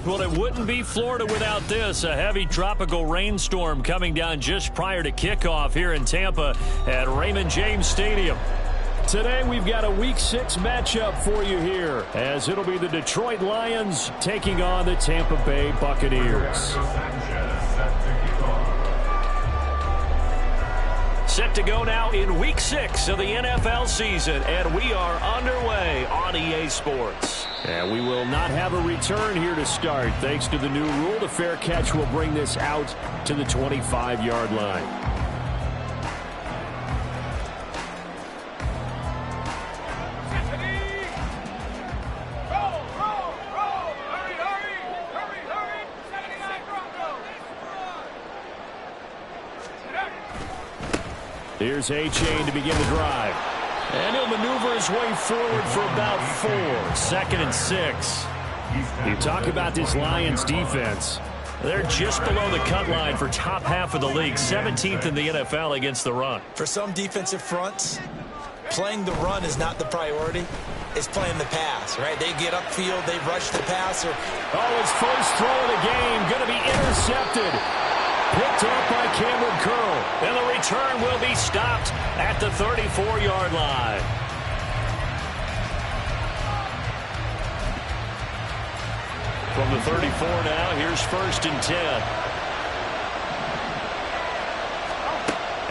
Well, it wouldn't be Florida without this. A heavy tropical rainstorm coming down just prior to kickoff here in Tampa at Raymond James Stadium. Today we've got a Week 6 matchup for you here, as it'll be the Detroit Lions taking on the Tampa Bay Buccaneers. Set to go now in Week 6 of the NFL season, and we are underway on EA Sports. And we will not have a return here to start. Thanks to the new rule, the fair catch will bring this out to the 25-yard line. Here's A-Chain to begin the drive. And he'll maneuver his way forward for about 4. 2nd and 6. You talk about this Lions defense. They're just below the cut line for top half of the league. 17th in the NFL against the run. For some defensive fronts, playing the run is not the priority. It's playing the pass, right? They get upfield, they rush the passer. Oh, his first throw of the game going to be intercepted. Picked up by Cameron Curl. And the return will be stopped at the 34-yard line. From the 34 now, here's 1st and 10.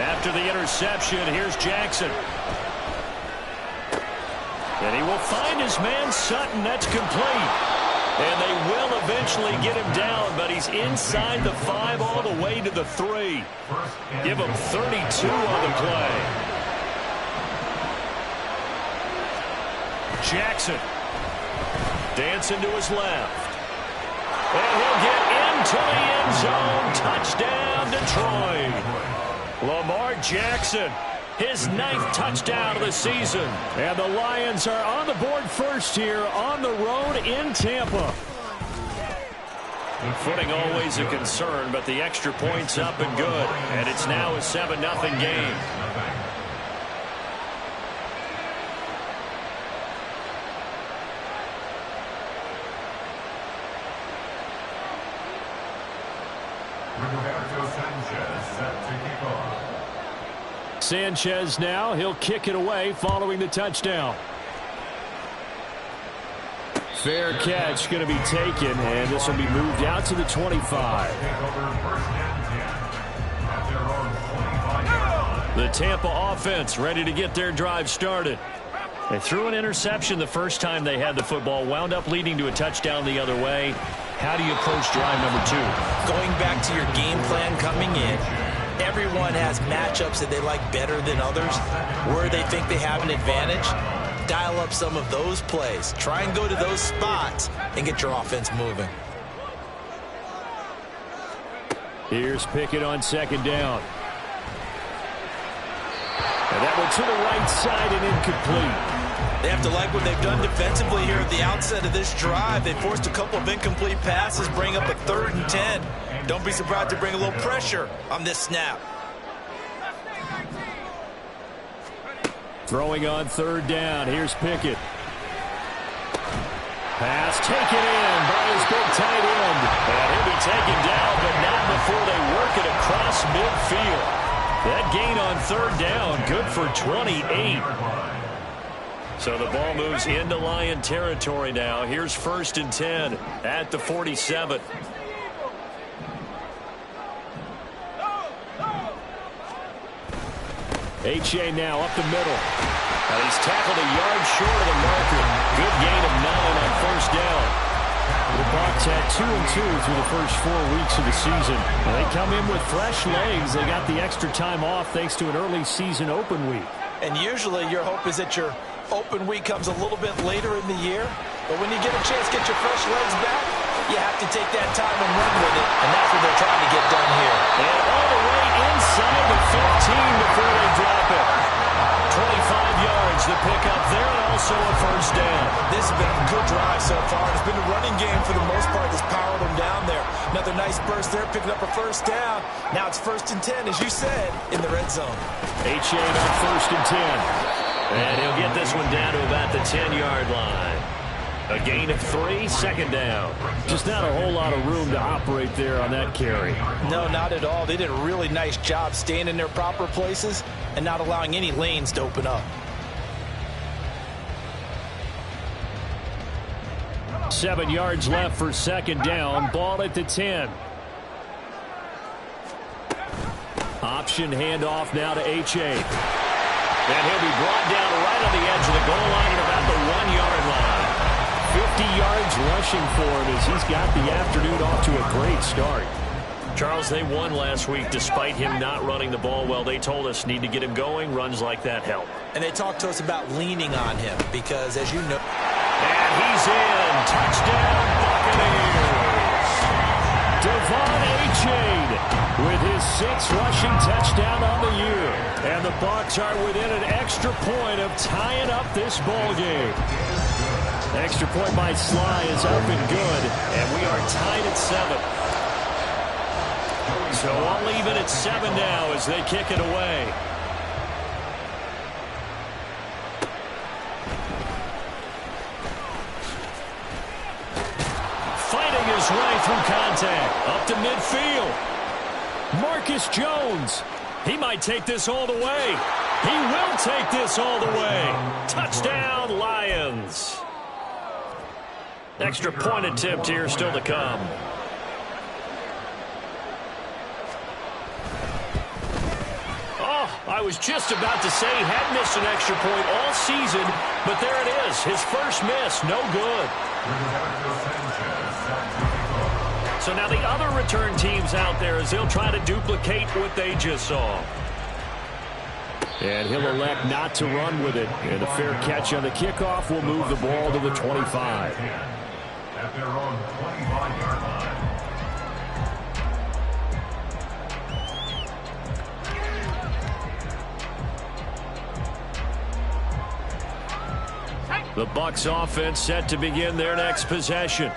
After the interception, here's Jackson. And he will find his man Sutton. That's complete. And they will eventually get him down, but he's inside the 5 all the way to the 3. Give him 32 on the play. Jackson. Dancing to his left. And he'll get into the end zone. Touchdown, Detroit. Lamar Jackson. His 9th touchdown of the season. And the Lions are on the board first here on the road in Tampa. Footing always a concern, but the extra point's up and good. And it's now a 7-0 game. Sanchez now, he'll kick it away following the touchdown. Fair catch going to be taken, and this will be moved out to the 25. The Tampa offense ready to get their drive started. They threw an interception the first time they had the football, wound up leading to a touchdown the other way. How do you approach drive number 2? Going back to your game plan coming in, everyone has matchups that they like better than others, where they think they have an advantage. Dial up some of those plays. Try and go to those spots and get your offense moving. Here's Pickett on 2nd down. And that one to the right side and incomplete. They have to like what they've done defensively here at the outset of this drive. They forced a couple of incomplete passes, bring up a 3rd and 10. Don't be surprised to bring a little pressure on this snap. Throwing on 3rd down. Here's Pickett. Pass taken in by his big tight end. And he'll be taken down, but not before they work it across midfield. That gain on 3rd down, good for 28. So the ball moves into Lion territory now. Here's 1st and 10 at the 47. H.A. now up the middle. And he's tackled a yard short of the marker. Good gain of 9 on 1st down. The Bucs had 2-2 through the first 4 weeks of the season. They come in with fresh legs. They got the extra time off thanks to an early season open week. And usually your hope is that your open week comes a little bit later in the year. But when you get a chance to get your fresh legs back, you have to take that time and run with it. And that's what they're trying to get done here. And all the way inside the 15 before they drop it. 25 yards to pick up there, and also a first down. This has been a good drive so far. It's been a running game for the most part that's powered them down there. Another nice burst there, picking up a first down. Now it's 1st and 10, as you said, in the red zone. H.A. on 1st and 10. And he'll get this one down to about the 10-yard line. A gain of 3, 2nd down. Just not a whole lot of room to operate there on that carry. No, not at all. They did a really nice job staying in their proper places and not allowing any lanes to open up. 7 yards left for 2nd down. Ball at the 10. Option handoff now to H.A. And he'll be brought down right on the edge of the goal line at about the 1-yard line. 50 yards rushing for him as he's got the afternoon off to a great start. Charles, they won last week despite him not running the ball well. They told us need to get him going. Runs like that help. And they talked to us about leaning on him because, as you know... And he's in. Touchdown, Buccaneers. Devon Achane with his 6th rushing touchdown on the year. And the Bucs are within an extra point of tying up this ball game. Extra point by Sly is up and good, and we are tied at 7. So I'll leave it at 7 now as they kick it away. Fighting his way through contact, up to midfield. Marcus Jones, he might take this all the way. He will take this all the way. Touchdown, Lions. Extra point attempt here still to come. Oh, I was just about to say he had missed an extra point all season, but there it is. His first miss, no good. So now the other return teams out there as they'll try to duplicate what they just saw. And he'll elect not to run with it. And a fair catch on the kickoff will move the ball to the 25. At their own 25-yard line. The Bucs offense set to begin their next possession.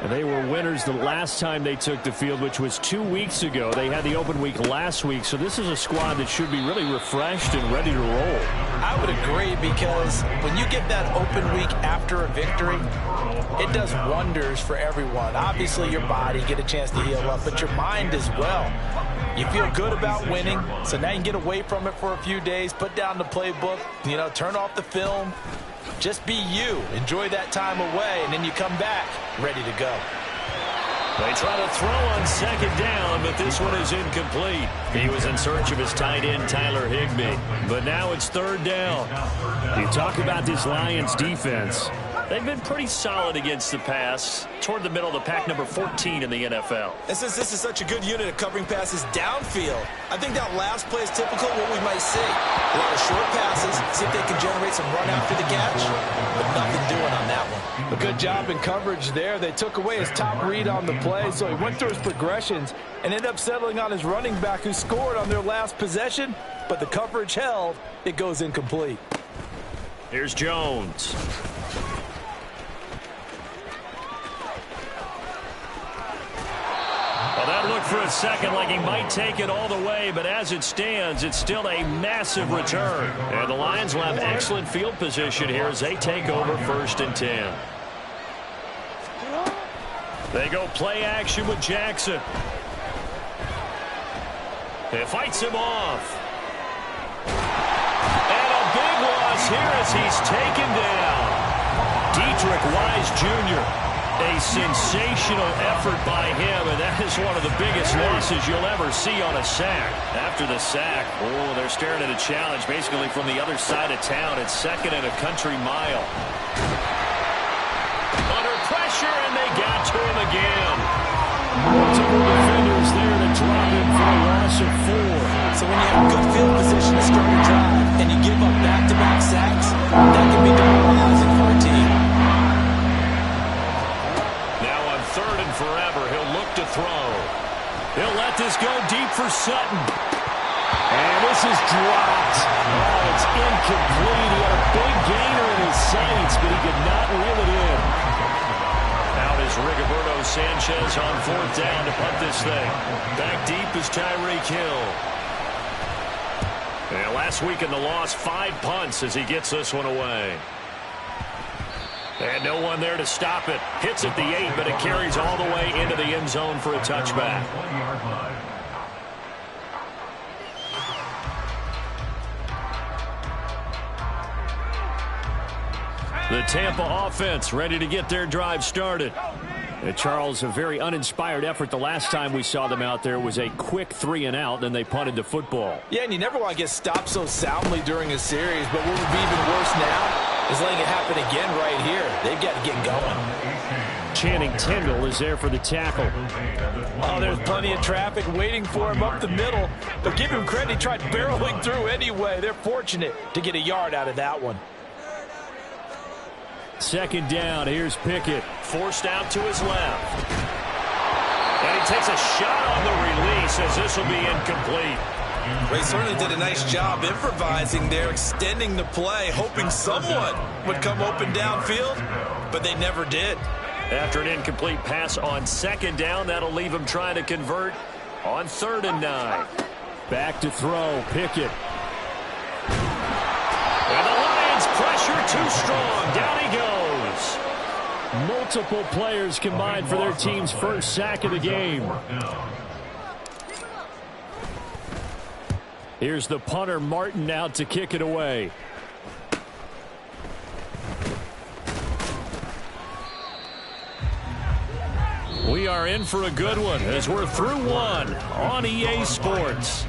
And they were winners the last time they took the field, which was 2 weeks ago. They had the open week last week, so this is a squad that should be really refreshed and ready to roll. I would agree, because when you get that open week after a victory, it does wonders for everyone. Obviously, your body, get a chance to heal up, but your mind as well. You feel good about winning, so now you can get away from it for a few days, put down the playbook, turn off the film. Just be you. Enjoy that time away, and then you come back ready to go. They try to throw on 2nd down, but this one is incomplete. He was in search of his tight end, Tyler Higbee. But now it's 3rd down. You talk about this Lions defense. They've been pretty solid against the pass, toward the middle of the pack, number 14 in the NFL. And since this is such a good unit of covering passes downfield, I think that last play is typical of what we might see. A lot of short passes, see if they can generate some run after the catch, but nothing doing on that one. A good job in coverage there. They took away his top read on the play, so he went through his progressions and ended up settling on his running back who scored on their last possession, but the coverage held. It goes incomplete. Here's Jones. Well, that looked for a second like he might take it all the way, but as it stands, it's still a massive return. And the Lions will have excellent field position here as they take over 1st and 10. They go play action with Jackson. It fights him off. And a big loss here as he's taken down. Dietrich Wise Jr., a sensational effort by him, and that is one of the biggest losses you'll ever see on a sack. After the sack, they're staring at a challenge basically from the other side of town. It's 2nd and a country mile. Under pressure, and they got to him again. Multiple defenders there to drop him for a loss of 4. So when you have good field position to start a drive and you give up back-to-back sacks, that can be demoralizing for a team. 3rd and forever, he'll look to throw. He'll let this go deep for Sutton. And this is dropped. Oh, it's incomplete. He had a big gainer in his sights, but he could not reel it in. Out is Rigoberto Sanchez on 4th down to punt this thing. Back deep is Tyreek Hill. And last week in the loss, 5 punts as he gets this one away. And no one there to stop it. Hits at the 8, but it carries all the way into the end zone for a touchback. The Tampa offense ready to get their drive started. Charles, a very uninspired effort the last time we saw them out there was a quick 3 and out, then they punted the football. Yeah, and you never want to get stopped so soundly during a series, but what would be even worse now is letting it happen again right here. They've got to get going. Channing Tindall is there for the tackle. Oh, there's plenty of traffic waiting for him up the middle, but give him credit, he tried barreling through anyway. They're fortunate to get a yard out of that one. 2nd down, here's Pickett. Forced out to his left. And he takes a shot on the release as this will be incomplete. They certainly did a nice job improvising there, extending the play, hoping someone would come open downfield, but they never did. After an incomplete pass on 2nd down, that'll leave him trying to convert on 3rd and 9. Back to throw, Pickett. And the Lions pressure too strong. Down he goes. Multiple players combined for their team's first sack of the game. Here's the punter, Martin, out to kick it away. We are in for a good one as we're through one on EA Sports.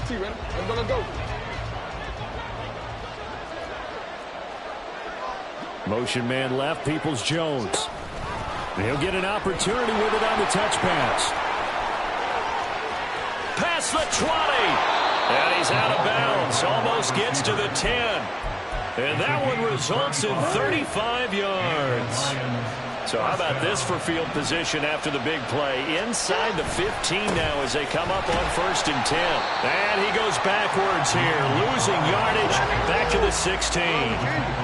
I'm gonna go. Motion man left, Peoples-Jones. He'll get an opportunity with it on the touch pass. Past the 20. And he's out of bounds. Almost gets to the 10. And that one results in 35 yards. So how about this for field position after the big play? Inside the 15 now as they come up on 1st and 10. And he goes backwards here, losing yardage back to the 16.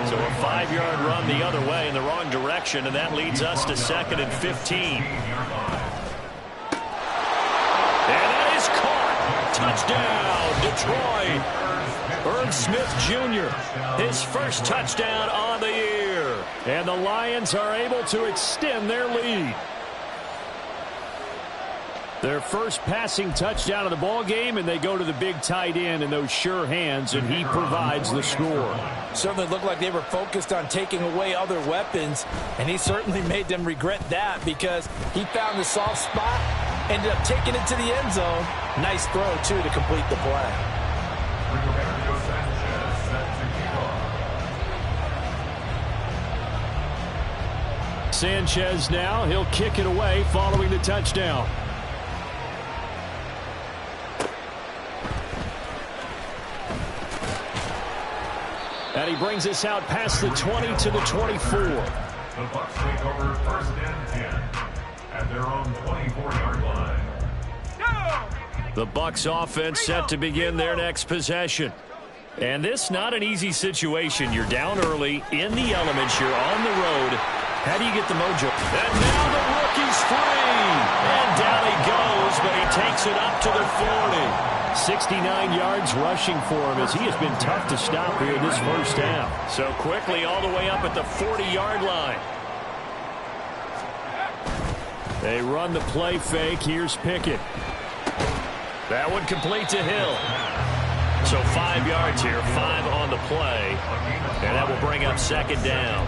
So a 5-yard run the other way in the wrong direction, and that leads us to 2nd and 15. And that is caught. Touchdown, Detroit. Irv Smith Jr., his first touchdown on the year. And the Lions are able to extend their lead. Their first passing touchdown of the ball game, and they go to the big tight end in those sure hands, and he provides the score. Certainly looked like they were focused on taking away other weapons, and he certainly made them regret that because he found the soft spot, ended up taking it to the end zone. Nice throw, too, to complete the play. Sanchez now, he'll kick it away following the touchdown. And he brings us out past the 20 to the 24. The Bucs take over 1st and 10 at their own 24-yard line. The Bucs offense set to begin their next possession. And this not an easy situation. You're down early, in the elements, you're on the road. How do you get the mojo? And now the rookie's free. And down he goes, but he takes it up to the 40. 69 yards rushing for him as he has been tough to stop here this first half. So quickly all the way up at the 40-yard line. They run the play fake. Here's Pickett. That one complete to Hill. So 5 yards here, 5 on the play. And that will bring up 2nd down.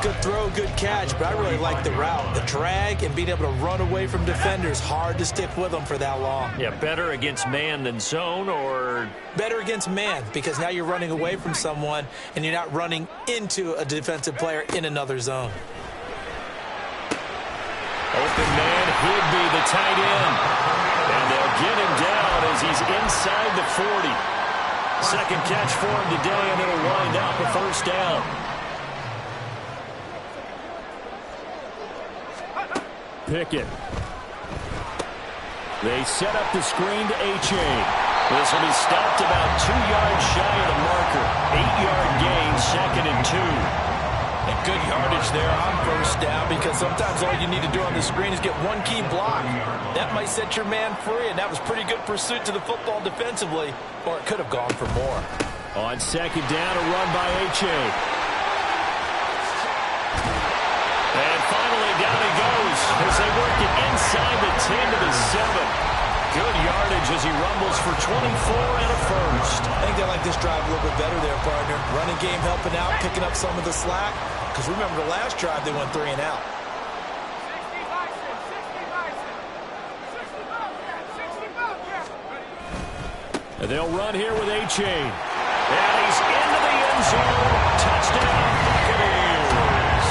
Good throw, good catch, but I really like the route. The drag and being able to run away from defenders, hard to stick with them for that long. Yeah, better against man than zone, or? Better against man, because now you're running away from someone and you're not running into a defensive player in another zone. Open man, Higbee, the tight end. And they'll get him down as he's inside the 40. Second catch for him today, and it'll wind up a 1st first down. Pickett. They set up the screen to A-Chain. This will be stopped about 2 yards shy of the marker. 8-yard gain, 2nd and 2. And good yardage there on first down, because sometimes all you need to do on the screen is get one key block. That might set your man free, and that was pretty good pursuit to the football defensively, or it could have gone for more. On 2nd down, a run by A-Chain. And finally, down he goes as they work it inside the 10 to the 7. Good yardage as he rumbles for 24 and a first. I think they like this drive a little bit better there, partner. Running game helping out, picking up some of the slack. Because remember, the last drive they went 3 and out. And they'll run here with A-Chain. And he's into the end zone. Touchdown, Buccaneers.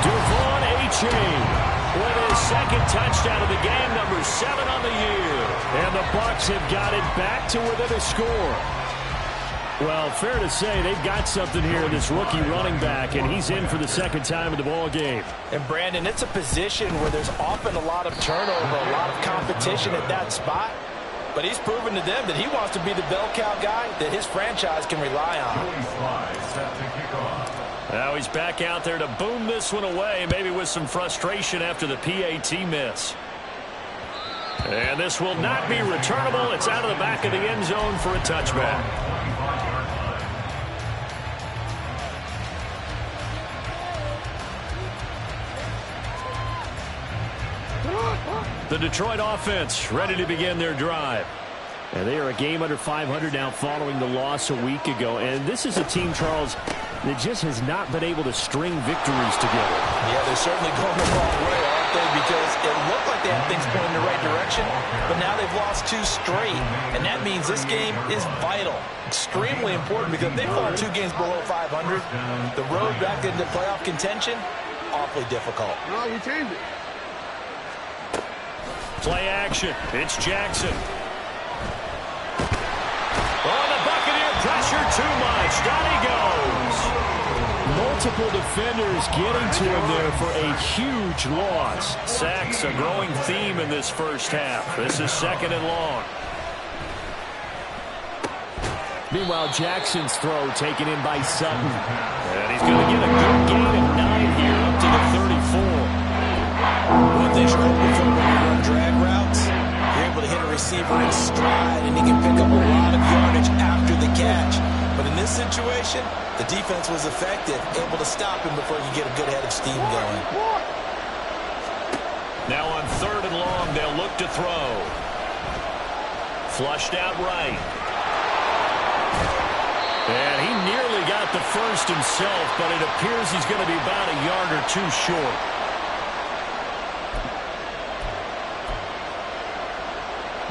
Devon A-Chain with his 2nd touchdown of the game, number 7 on the year. And the Bucs have got it back to within a score. Well, fair to say they've got something here in this rookie running back, and he's in for the 2nd time in the ball game. And Brandon, it's a position where there's often a lot of turnover, a lot of competition at that spot. But he's proven to them that he wants to be the bell cow guy that his franchise can rely on. Now he's back out there to boom this one away, maybe with some frustration after the PAT miss. And this will not be returnable. It's out of the back of the end zone for a touchback. The Detroit offense ready to begin their drive. And they are a game under 500 now following the loss a week ago. And this is a team, Charles, that just has not been able to string victories together. Yeah, they're certainly going the wrong way, aren't they? Because it looked like they had things pointing in the right direction, but now they've lost 2 straight. And that means this game is vital, extremely important, because if they fall 2 games below 500, the road back into playoff contention, awfully difficult. No, we changed it. Play action. It's Jackson. Oh, the Buccaneer pressure too much. Down he goes. Multiple defenders getting to him there for a huge loss. Sacks a growing theme in this first half. This is 2nd and long. Meanwhile, Jackson's throw taken in by Sutton. And he's going to get a good gain of 9 here up to the 34. One thing you're hoping for when you run drag routes, you're able to hit a receiver in stride, and he can pick up a lot of yardage after the catch. But in this situation, the defense was effective, able to stop him before you get a good head of steam going. Now on 3rd and long, they'll look to throw. Flushed out right. And he nearly got the first himself, but it appears he's going to be about a yard or 2 short.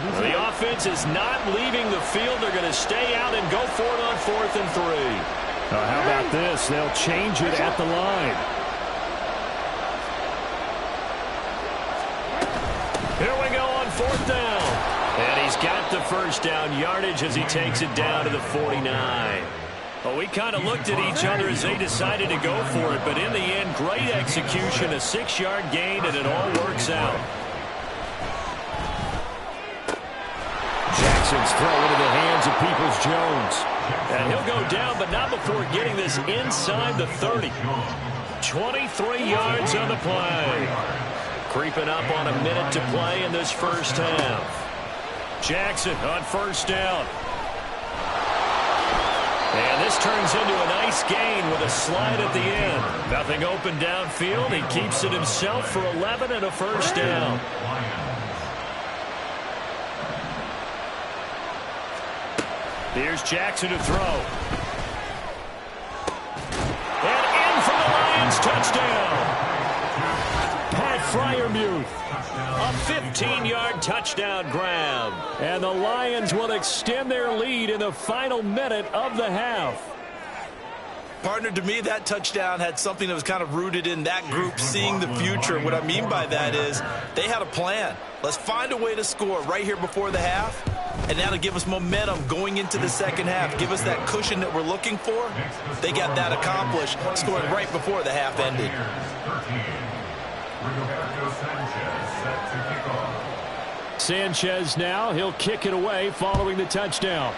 The offense is not leaving the field. They're going to stay out and go for it on 4th and 3. How about this? They'll change it at the line. Here we go on 4th down. And he's got the first down yardage as he takes it down to the 49. Well, we kind of looked at each other as they decided to go for it, but in the end, great execution, a 6-yard gain, and it all works out. Jackson's throw into the hands of Peoples-Jones. And he'll go down, but not before getting this inside the 30. 23 yards on the play. Creeping up on a minute to play in this first half. Jackson on 1st down. And this turns into a nice gain with a slide at the end. Nothing open downfield. He keeps it himself for 11 and a 1st down. Here's Jackson to throw. And in for the Lions, touchdown. Pat Freiermuth, a 15-yard touchdown grab. And the Lions will extend their lead in the final minute of the half. Partner, to me, that touchdown had something that was kind of rooted in that group seeing the future. What I mean by that is they had a plan. Let's find a way to score right here before the half. And that'll give us momentum going into the second half. Give us that cushion that we're looking for. They got that accomplished, scoring right before the half ended. Sanchez now, he'll kick it away following the touchdown.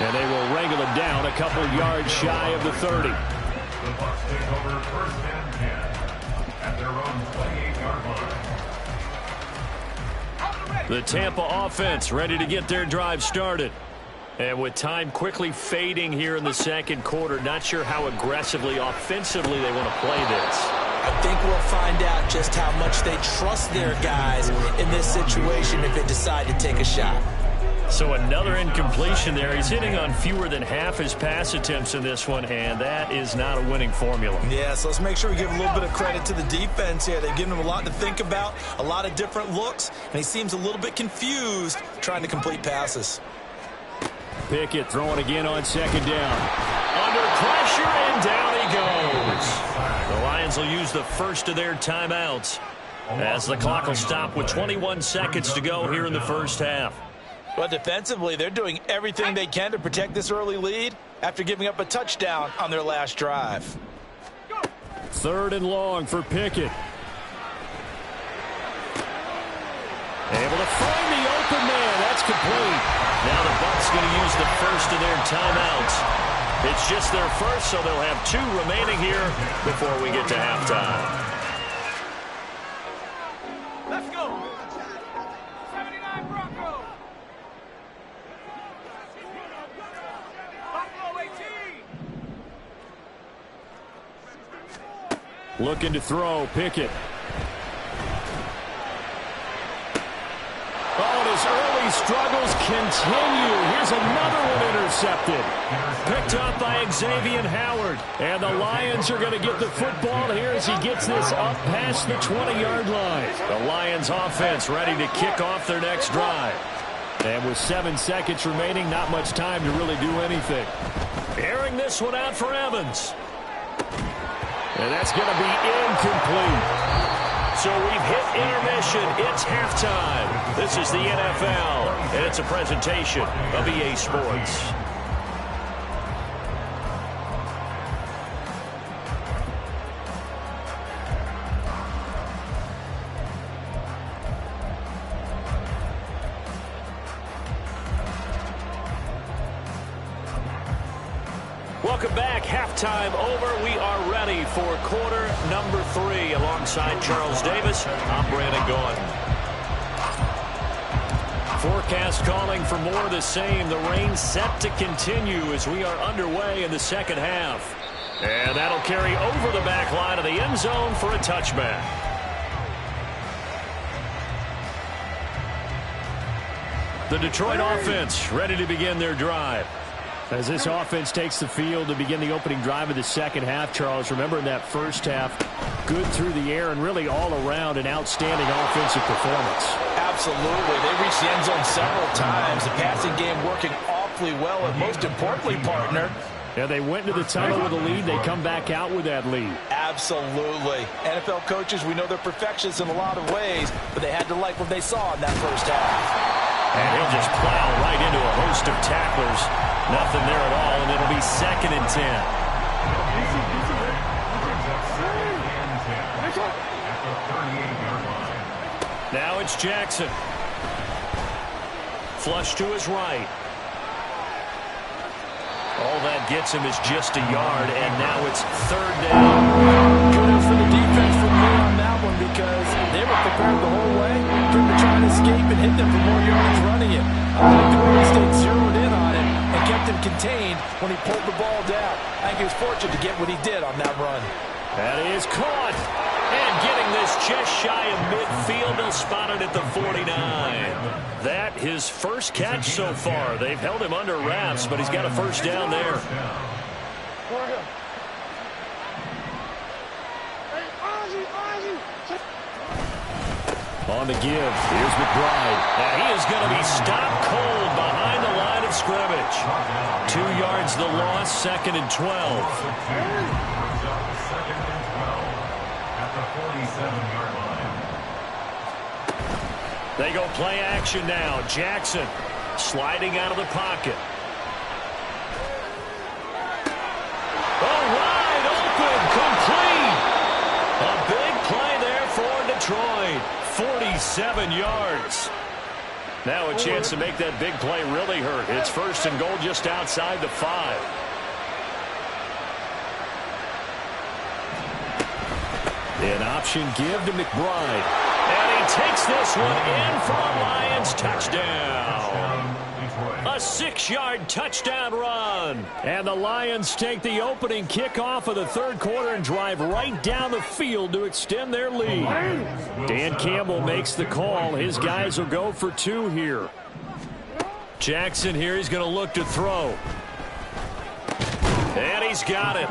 And they will wrangle it down a couple yards shy of the 30. The Bucs take over first and 10 at their own 28-yard line. The Tampa offense ready to get their drive started. And with time quickly fading here in the second quarter, not sure how aggressively, offensively they want to play this. I think we'll find out just how much they trust their guys in this situation if they decide to take a shot. So another incompletion there. He's hitting on fewer than half his pass attempts in this one, and that is not a winning formula. Yeah, so let's make sure we give a little bit of credit to the defense here. They've given him a lot to think about, a lot of different looks, and he seems a little bit confused trying to complete passes. Pickett throwing again on second down. Under pressure, and down he goes. The Lions will use the first of their timeouts as the clock will stop with 21 seconds to go here in the first half. But defensively, they're doing everything they can to protect this early lead after giving up a touchdown on their last drive. 3rd and long for Pickett. Able to find the open man. That's complete. Now the Bucs going to use the first of their timeouts. It's just their first, so they'll have 2 remaining here before we get to halftime. Let's go. 79 Broncos. Buffalo 18. Looking to throw, Pickett. Oh, and his early struggles continue. Here's another one intercepted. Picked up by Xavier Howard. And the Lions are going to get the football here as he gets this up past the 20-yard line. The Lions offense ready to kick off their next drive. And with 7 seconds remaining, not much time to really do anything. Airing this one out for Evans. And that's going to be incomplete. So we've hit intermission. It's halftime. This is the NFL, and it's a presentation of EA Sports. Welcome back. Halftime over. We are ready for quarter number 3 alongside Charles Davis. I'm Brandon Gaudin. Forecast calling for more of the same. The rain set to continue as we are underway in the second half. And that'll carry over the back line of the end zone for a touchback. The Detroit offense ready to begin their drive. As this offense takes the field to begin the opening drive of the second half, Charles, remember in that first half, good through the air and really all around an outstanding offensive performance. Absolutely. They reached the end zone several times. The passing game working awfully well, and most importantly, partner, yeah, they went into the tunnel with a lead. They come back out with that lead. absolutely. NFL coaches, we know they're perfectionists in a lot of ways, but they had to like what they saw in that first half. And he'll just plow right into a host of tacklers. Nothing there at all, and it'll be 2nd and 10. Now it's Jackson. Flush to his right. All that gets him is just a yard, and now it's 3rd down. Kudos for the defense for me on that one because they were prepared the whole way for him to try and escape and hit them for more yards running it. I like the way he stayed zeroed in on it and kept him contained when he pulled the ball down. I think he was fortunate to get what he did on that run. That is caught. And getting this just shy of midfield, they'll spot it at the 49. That his first catch so far. They've held him under wraps, but he's got a first down there. On the give, here's McBride. Now he is going to be stopped cold behind the line of scrimmage. 2 yards the loss, 2nd and 12. the 47-yard line. They go play action now. Jackson sliding out of the pocket. Oh, wide open, complete. A big play there for Detroit. 47 yards. Now a chance to make that big play really hurt. It's 1st and goal just outside the 5. An option give to McBride. And he takes this one in for a Lions touchdown. A 6-yard touchdown run. And the Lions take the opening kickoff of the 3rd quarter and drive right down the field to extend their lead. Dan Campbell makes the call. His guys will go for 2 here. Jackson here, he's going to look to throw. And he's got it.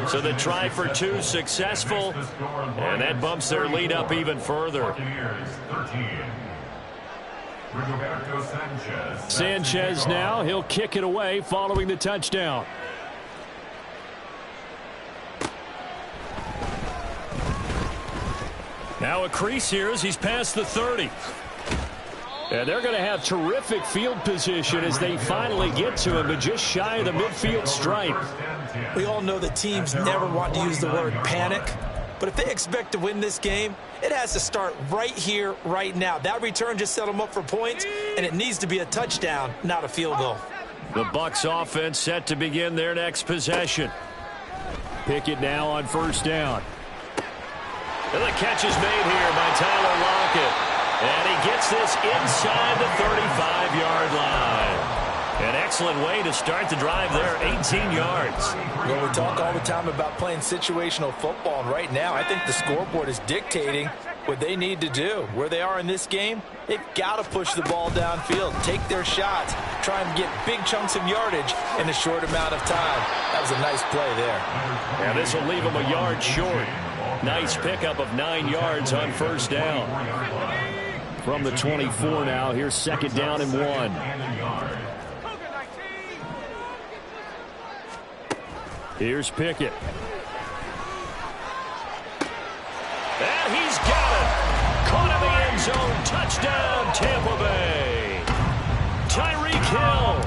So the try for 2 successful. And that bumps their lead up even further. Buccaneers 13. Sanchez now, he'll kick it away following the touchdown. Now a crease here as he's past the 30. And they're going to have terrific field position as they finally get to him, but just shy of the midfield stripe. We all know that teams never want to use the word panic, but if they expect to win this game, it has to start right here, right now. That return just set them up for points, and it needs to be a touchdown, not a field goal. The Bucs offense set to begin their next possession. Pickett now on 1st down. And the catch is made here by Tyler Lockett. And he gets this inside the 35-yard line. An excellent way to start the drive there, 18 yards. Well, we talk all the time about playing situational football, and right now I think the scoreboard is dictating what they need to do. Where they are in this game, they've got to push the ball downfield, take their shots, try and get big chunks of yardage in a short amount of time. That was a nice play there. And this will leave them a yard short. Nice pickup of 9 yards on 1st down. From the 24 now, here's 2nd down and 1. Here's Pickett. And he's got it. Caught in the end zone. Touchdown, Tampa Bay. Tyreek Hill.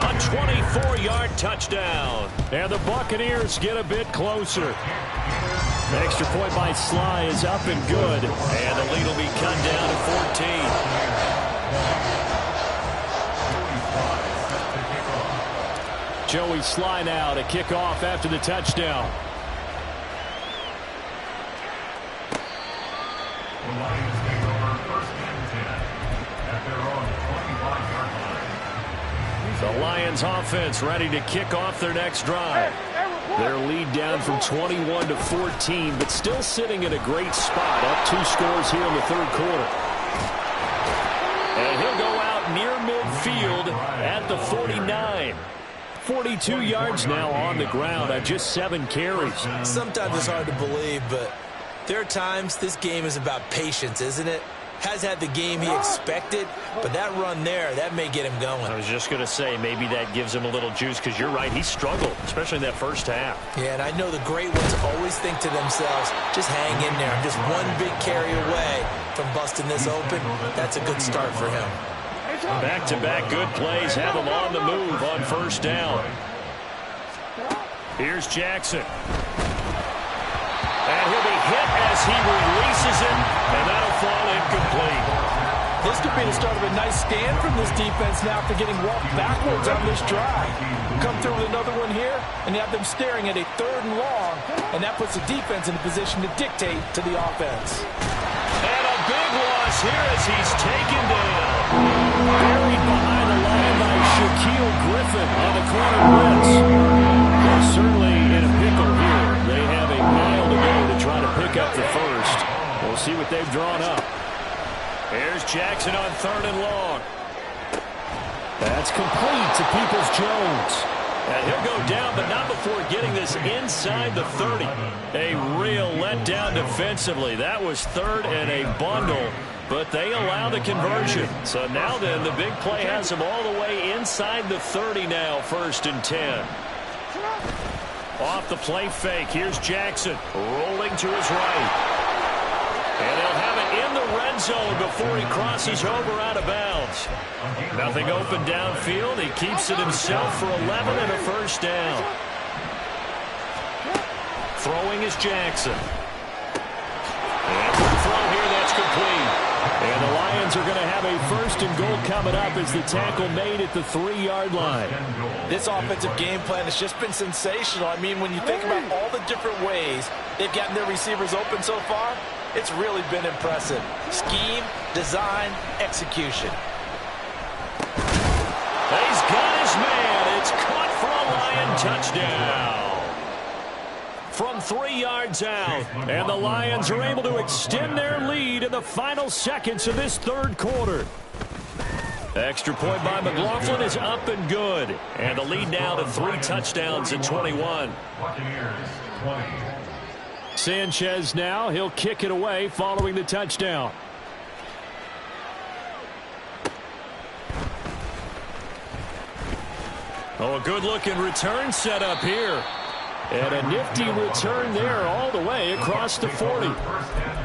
A 24-yard touchdown. And the Buccaneers get a bit closer. The extra point by Sly is up and good. And the lead will be cut down to 14. Joey Sly now to kick off after the touchdown. The Lions take over 1st and 10 at their own 25-yard line. The Lions offense ready to kick off their next drive. Their lead down from 21 to 14, but still sitting in a great spot. Up 2 scores here in the 3rd quarter. And he'll go out near midfield at the 49. 42 yards now on the ground on just 7 carries. Sometimes it's hard to believe, but there are times this game is about patience, isn't it? Has had the game he expected, but that run there, that may get him going. I was just going to say, maybe that gives him a little juice, because you're right, he struggled, especially in that 1st half. Yeah, and I know the great ones always think to themselves, just hang in there. I'm just one big carry away from busting this open. That's a good start for him. Back-to-back good plays have him on the move on 1st down. Here's Jackson. And he'll be hit as he releases it, and that'll fall incomplete. This could be the start of a nice stand from this defense now after getting walked backwards on this drive. Come through with another one here, and you have them staring at a 3rd and long, and that puts the defense in a position to dictate to the offense. And a big loss here as he's taken down. Buried behind the line by Shaquille Griffin on the corner blitz. They're certainly in a pickle here. They have a mile to go to try to pick up the 1st. We'll see what they've drawn up. Here's Jackson on 3rd and long. That's complete to Peoples-Jones. And he'll go down, but not before getting this inside the 30. A real letdown defensively. That was 3rd and a bundle, but they allow the conversion. So now then, the big play has them all the way inside the 30 now, 1st and 10. Off the play fake, here's Jackson, rolling to his right. And he'll have it in the red zone before he crosses over out of bounds. Nothing open downfield. He keeps it himself for 11 and a first down. Throwing is Jackson. And for the throw here, that's complete. And the Lions are going to have a first and goal coming up as the tackle made at the 3-yard line. This offensive game plan has just been sensational. I mean, when you think about all the different ways they've gotten their receivers open so far, it's really been impressive. Scheme, design, execution. He's got his man. It's caught for a Lion touchdown. From 3 yards out, and the Lions are able to extend their lead in the final seconds of this third quarter. Extra point by McLaughlin is up and good, and the lead now to 3 touchdowns at 21. Buccaneers 20. Sanchez now, he'll kick it away following the touchdown. Oh, a good-looking return set up here. And a nifty return there all the way across the 40.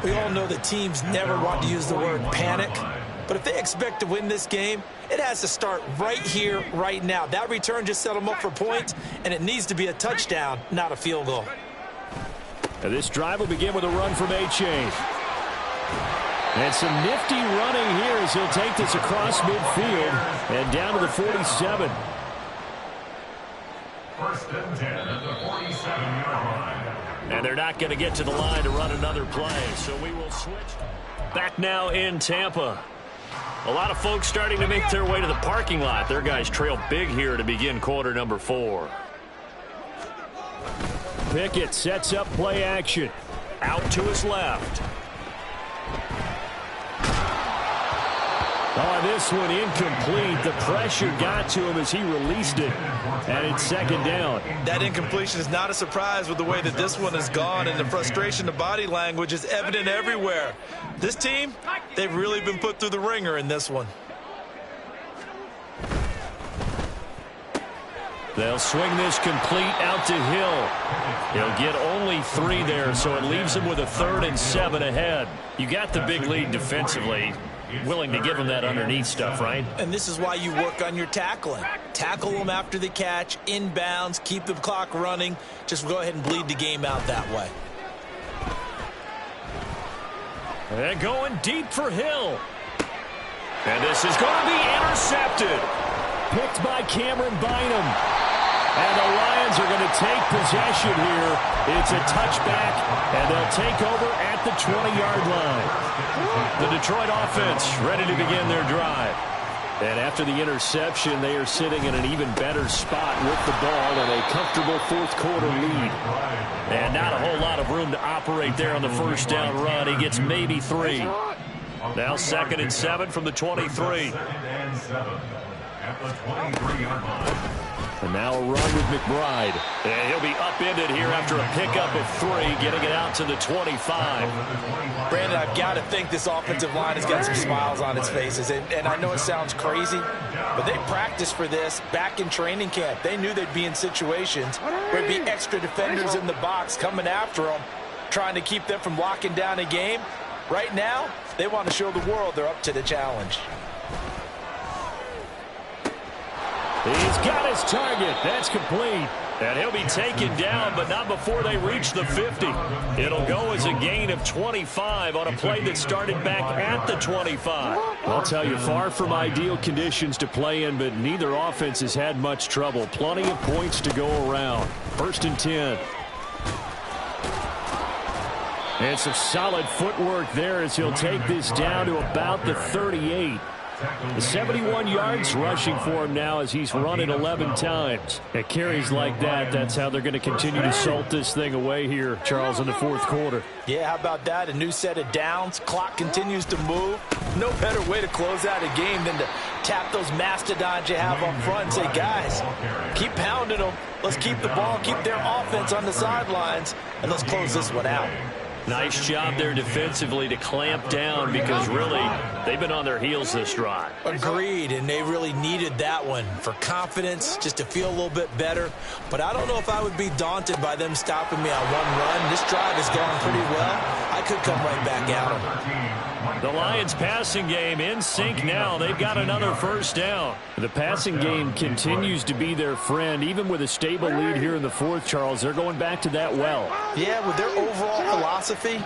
We all know that teams never want to use the word panic. But if they expect to win this game, it has to start right here, right now. That return just set them up for points, and it needs to be a touchdown, not a field goal. And this drive will begin with a run from A-Chain. And some nifty running here as he'll take this across midfield and down to the 47. First and 10 at the 47-yard line. And they're not going to get to the line to run another play, so we will switch. Back now in Tampa. A lot of folks starting to make their way to the parking lot. Their guys trail big here to begin quarter number 4. Pickett sets up play action. Out to his left. Oh, this one incomplete. The pressure got to him as he released it. And it's second down. That incompletion is not a surprise with the way that this one has gone, and the frustration, the body language is evident everywhere. This team, they've really been put through the ringer in this one. They'll swing this complete out to Hill. He'll get only 3 there, so it leaves him with a 3rd and 7 ahead. You got the big lead defensively. Willing to give him that underneath stuff, right? And this is why you work on your tackling. Tackle them after the catch, inbounds, keep the clock running. Just go ahead and bleed the game out that way. And going deep for Hill. And this is going to be intercepted. Picked by Cameron Bynum. And the Lions are going to take possession here. It's a touchback, and they'll take over at the 20-yard line. The Detroit offense ready to begin their drive. And after the interception, they are sitting in an even better spot with the ball and a comfortable fourth-quarter lead. And not a whole lot of room to operate there on the first down run. He gets maybe 3. Now 2nd and 7 from the 23. 2nd and 7 at the 23-yard line. And now a run with McBride. And he'll be upended here after a pickup of 3, getting it out to the 25. Brandon, I've got to think this offensive line has got some smiles on its faces. And I know it sounds crazy, but they practiced for this back in training camp. They knew they'd be in situations where there'd be extra defenders in the box coming after them, trying to keep them from locking down a game. Right now, they want to show the world they're up to the challenge. He's got his target. That's complete. And he'll be taken down, but not before they reach the 50. It'll go as a gain of 25 on a play that started back at the 25. I'll tell you, far from ideal conditions to play in, but neither offense has had much trouble. Plenty of points to go around. 1st and 10. And some solid footwork there as he'll take this down to about the 38. The 71 yards rushing for him now as he's run it 11 times. At carries like that, that's how they're going to continue to salt this thing away here, Charles, in the fourth quarter. Yeah, how about that? A new set of downs. Clock continues to move. No better way to close out a game than to tap those mastodons you have up front and say, guys, keep pounding them. Let's keep the ball, keep their offense on the sidelines, and let's close this one out. Nice job there defensively to clamp down because really they've been on their heels this drive. Agreed, and they really needed that one for confidence, just to feel a little bit better. But I don't know if I would be daunted by them stopping me on one run. This drive has gone pretty well. I could come right back at them. The Lions passing game in sync now. They've got another first down. The passing game continues to be their friend. Even with a stable lead here in the fourth, Charles, they're going back to that well. Yeah, with their overall philosophy,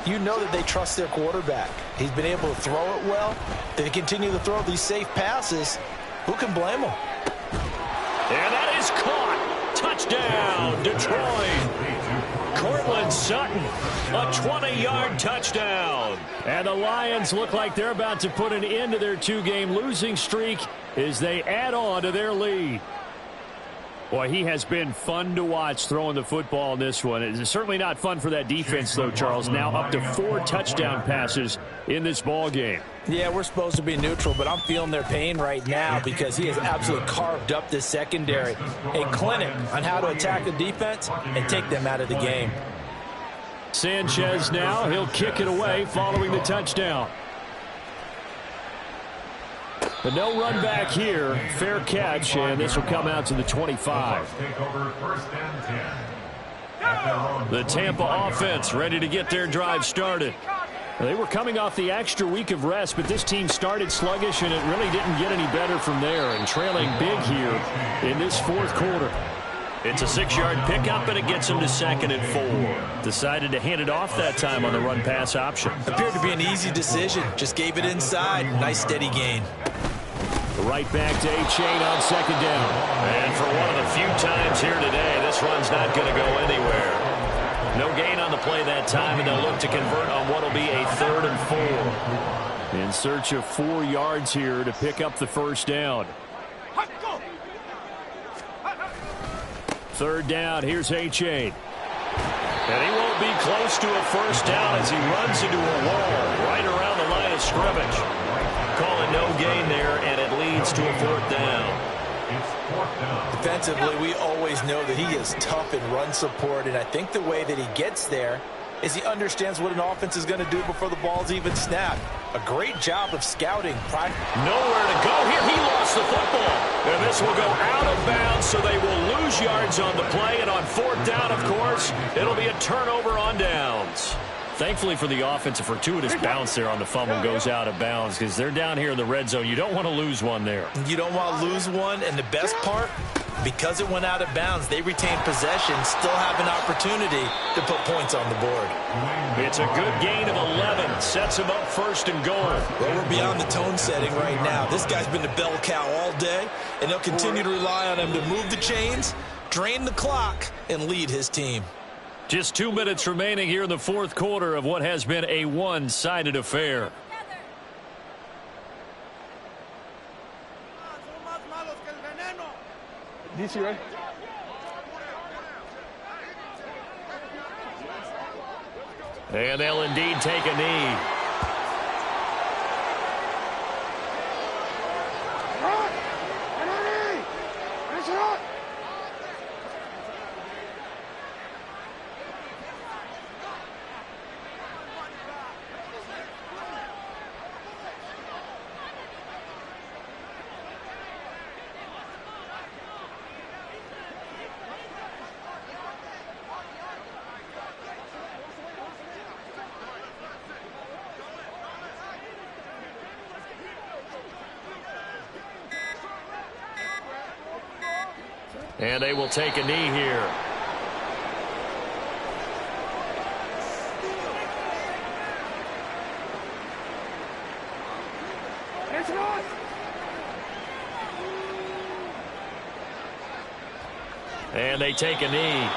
you know that they trust their quarterback. He's been able to throw it well. They continue to throw these safe passes. Who can blame them? And that is caught. Touchdown, Detroit. Cortland Sutton, a 20-yard touchdown. And the Lions look like they're about to put an end to their two-game losing streak as they add on to their lead. Boy, he has been fun to watch throwing the football in this one. It's certainly not fun for that defense, though, Charles. Now up to 4 touchdown passes in this ball game. Yeah, we're supposed to be neutral, but I'm feeling their pain right now because he has absolutely carved up this secondary. A clinic on how to attack the defense and take them out of the game. Sanchez now, he'll kick it away following the touchdown. But no run back here. Fair catch, and this will come out to the 25. The Tampa offense ready to get their drive started. They were coming off the extra week of rest, but this team started sluggish, and it really didn't get any better from there, and trailing big here in this fourth quarter. It's a 6-yard pickup, and it gets them to 2nd and 4. Decided to hand it off that time on the run-pass option. Appeared to be an easy decision. Just gave it inside. Nice steady gain. Right back to A-Chain on 2nd down. And for one of the few times here today, this run's not going to go anywhere. No gain on the play that time, and they'll look to convert on what will be a 3rd and 4. In search of 4 yards here to pick up the first down. 3rd down, here's A-Chain. And he won't be close to a first down as he runs into a wall right around the line of scrimmage. Call it no gain there, and it leads to a 4th down. Defensively, we always know that he is tough in run support, and I think the way that he gets there is he understands what an offense is going to do before the ball's even snapped. A great job of scouting. Nowhere to go here. He lost the football. And this will go out of bounds, so they will lose yards on the play. And on 4th down, of course, it'll be a turnover on downs. Thankfully for the offense, a fortuitous bounce there on the fumble goes out of bounds because they're down here in the red zone. You don't want to lose one there. You don't want to lose one, and the best part, because it went out of bounds, they retain possession, still have an opportunity to put points on the board. It's a good gain of 11. Sets him up 1st and goal. Well, we're beyond the tone setting right now. This guy's been a bell cow all day, and they'll continue to rely on him to move the chains, drain the clock, and lead his team. Just 2 minutes remaining here in the fourth quarter of what has been a one-sided affair. DC, right? And they'll indeed take a knee. And they will take a knee here. And they take a knee.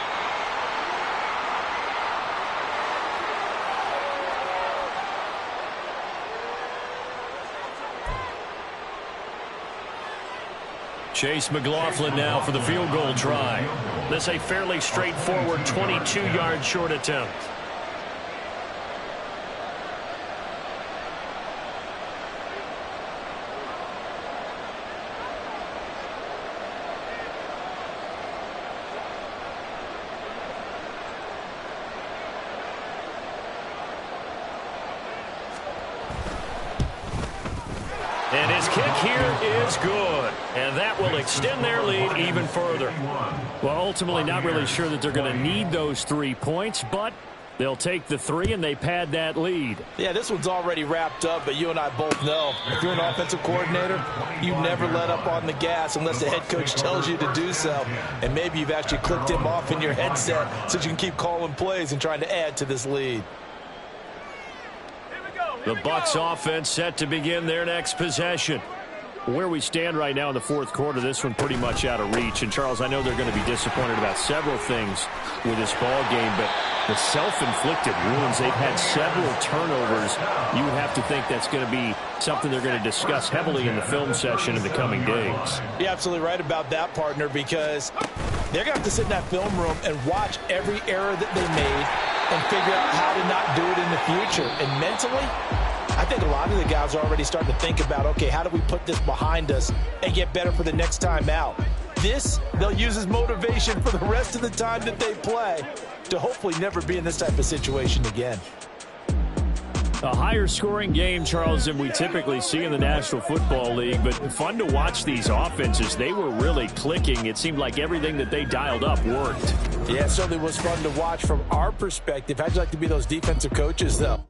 Chase McLaughlin now for the field goal try. This a fairly straightforward 22-yard short attempt. And his kick here is good. And that will extend their lead even further. Well, ultimately not really sure that they're going to need those 3 points, but they'll take the 3 and they pad that lead. Yeah, this one's already wrapped up, but you and I both know if you're an offensive coordinator, you never let up on the gas unless the head coach tells you to do so. And maybe you've actually clicked him off in your headset so you can keep calling plays and trying to add to this lead. The Bucs offense set to begin their next possession. Where we stand right now in the fourth quarter, this one pretty much out of reach. And, Charles, I know they're going to be disappointed about several things with this ball game, but the self-inflicted wounds, they've had several turnovers. You would have to think that's going to be something they're going to discuss heavily in the film session in the coming days. You're absolutely right about that, partner, because they're going to have to sit in that film room and watch every error that they made and figure out how to not do it in the future. And mentally, I think a lot of the guys are already starting to think about, okay, how do we put this behind us and get better for the next time out? This, they'll use as motivation for the rest of the time that they play to hopefully never be in this type of situation again. A higher scoring game, Charles, than we typically see in the National Football League, but fun to watch these offenses. They were really clicking. It seemed like everything that they dialed up worked. Yeah, it certainly was fun to watch from our perspective. How'd you like to be those defensive coaches, though?